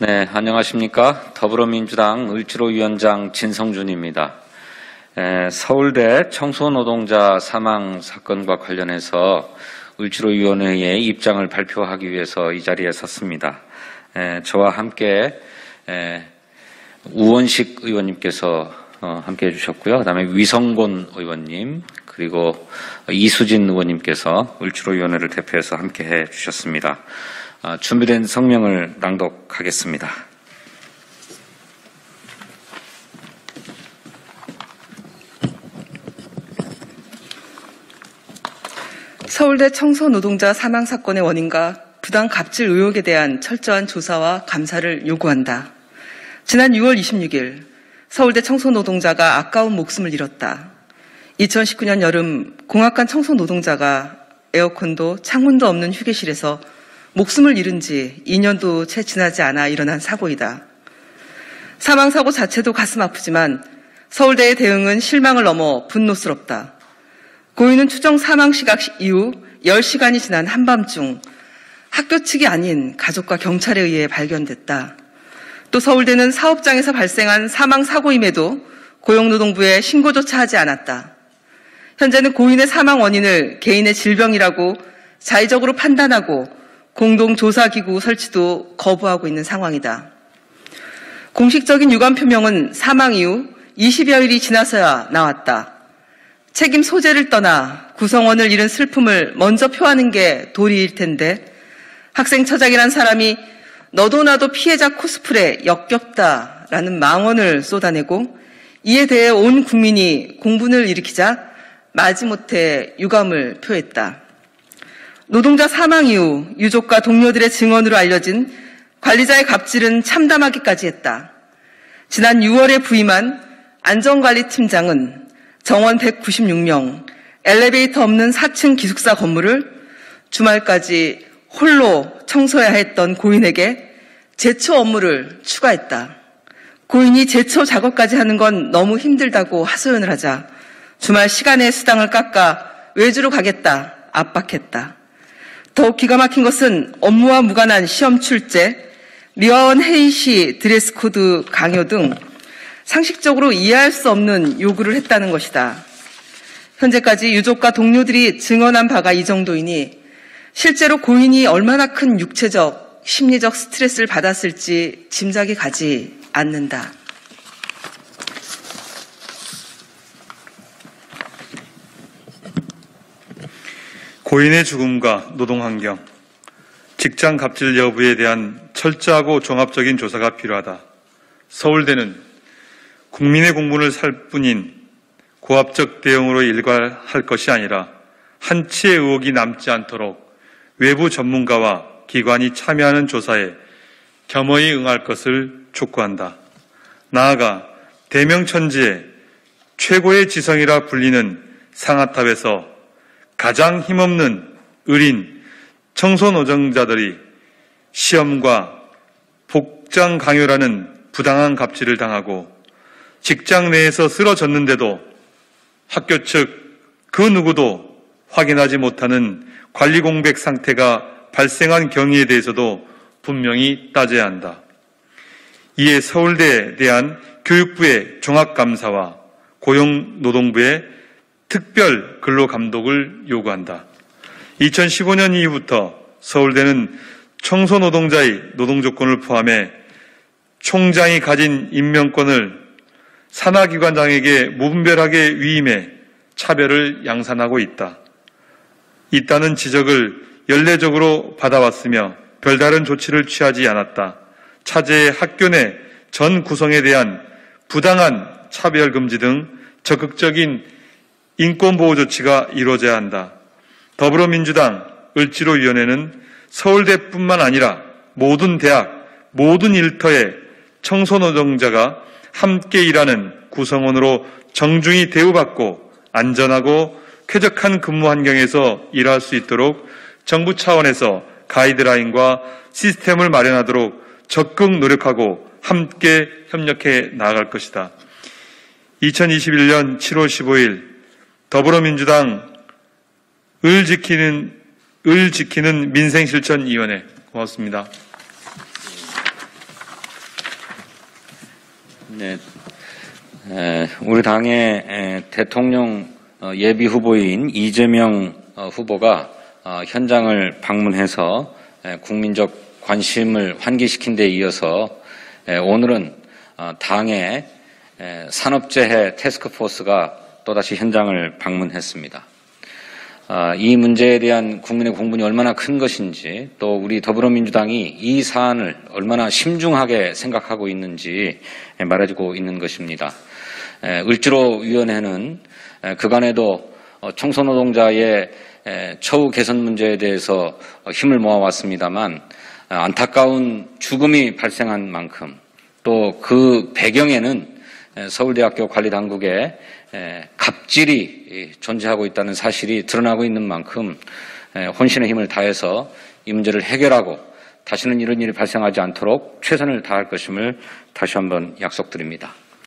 네, 안녕하십니까. 더불어민주당 을지로위원장 진성준입니다. 서울대 청소노동자 사망 사건과 관련해서 을지로위원회의 입장을 발표하기 위해서 이 자리에 섰습니다. 저와 함께 우원식 의원님께서 함께 해주셨고요. 그다음에 위성곤 의원님 그리고 이수진 의원님께서 을지로위원회를 대표해서 함께 해주셨습니다. 준비된 성명을 낭독하겠습니다. 서울대 청소노동자 사망 사건의 원인과 부당 갑질 의혹에 대한 철저한 조사와 감사를 요구한다. 지난 6월 26일 서울대 청소노동자가 아까운 목숨을 잃었다. 2019년 여름 공학관 청소노동자가 에어컨도 창문도 없는 휴게실에서 목숨을 잃은 지 2년도 채 지나지 않아 일어난 사고이다. 사망사고 자체도 가슴 아프지만 서울대의 대응은 실망을 넘어 분노스럽다. 고인은 추정 사망 시각 이후 10시간이 지난 한밤중 학교 측이 아닌 가족과 경찰에 의해 발견됐다. 또 서울대는 사업장에서 발생한 사망 사고임에도 고용노동부에 신고조차 하지 않았다. 현재는 고인의 사망 원인을 개인의 질병이라고 자의적으로 판단하고 공동조사기구 설치도 거부하고 있는 상황이다. 공식적인 유감 표명은 사망 이후 20여일이 지나서야 나왔다. 책임 소재를 떠나 구성원을 잃은 슬픔을 먼저 표하는 게 도리일 텐데 학생 처장이란 사람이 너도 나도 피해자 코스프레 역겹다라는 망언을 쏟아내고 이에 대해 온 국민이 공분을 일으키자 마지못해 유감을 표했다. 노동자 사망 이후 유족과 동료들의 증언으로 알려진 관리자의 갑질은 참담하기까지 했다. 지난 6월에 부임한 안전관리팀장은 정원 196명, 엘리베이터 없는 4층 기숙사 건물을 주말까지 홀로 청소해야 했던 고인에게 제초 업무를 추가했다. 고인이 제초 작업까지 하는 건 너무 힘들다고 하소연을 하자 주말 시간에 수당을 깎아 외주로 가겠다 압박했다. 더욱 기가 막힌 것은 업무와 무관한 시험 출제, 미화원 회의 시 드레스 코드 강요 등 상식적으로 이해할 수 없는 요구를 했다는 것이다. 현재까지 유족과 동료들이 증언한 바가 이 정도이니 실제로 고인이 얼마나 큰 육체적, 심리적 스트레스를 받았을지 짐작이 가지 않는다. 고인의 죽음과 노동환경, 직장 갑질 여부에 대한 철저하고 종합적인 조사가 필요하다. 서울대는 국민의 공분을 살 뿐인 고압적 대응으로 일괄할 것이 아니라 한치의 의혹이 남지 않도록 외부 전문가와 기관이 참여하는 조사에 겸허히 응할 것을 촉구한다. 나아가 대명천지의 최고의 지성이라 불리는 상하탑에서 가장 힘없는 의린 청소노동자들이 시험과 복장 강요라는 부당한 갑질을 당하고 직장 내에서 쓰러졌는데도 학교 측 그 누구도 확인하지 못하는 관리 공백 상태가 발생한 경위에 대해서도 분명히 따져야 한다. 이에 서울대에 대한 교육부의 종합감사와 고용노동부의 특별 근로감독을 요구한다. 2015년 이후부터 서울대는 청소노동자의 노동조건을 포함해 총장이 가진 임명권을 산하기관장에게 무분별하게 위임해 차별을 양산하고 있다는 지적을 연례적으로 받아왔으며 별다른 조치를 취하지 않았다. 차제의 학교 내 전 구성에 대한 부당한 차별금지 등 적극적인 인권보호 조치가 이루어져야 한다. 더불어민주당 을지로위원회는 서울대뿐만 아니라 모든 대학, 모든 일터의 청소노동자가 함께 일하는 구성원으로 정중히 대우받고 안전하고 쾌적한 근무 환경에서 일할 수 있도록 정부 차원에서 가이드라인과 시스템을 마련하도록 적극 노력하고 함께 협력해 나아갈 것이다. 2021년 7월 15일 더불어민주당 을 지키는 민생실천위원회 고맙습니다. 네, 우리 당의 대통령 예비 후보인 이재명 후보가 현장을 방문해서 국민적 관심을 환기시킨 데 이어서 오늘은 당의 산업재해 태스크포스가 또다시 현장을 방문했습니다. 이 문제에 대한 국민의 공분이 얼마나 큰 것인지, 또 우리 더불어민주당이 이 사안을 얼마나 심중하게 생각하고 있는지 말해주고 있는 것입니다. 을지로위원회는 그간에도 청소노동자의 처우 개선 문제에 대해서 힘을 모아왔습니다만, 안타까운 죽음이 발생한 만큼, 또 그 배경에는 서울대학교 관리당국의 갑질이 존재하고 있다는 사실이 드러나고 있는 만큼 혼신의 힘을 다해서 이 문제를 해결하고 다시는 이런 일이 발생하지 않도록 최선을 다할 것임을 다시 한번 약속드립니다.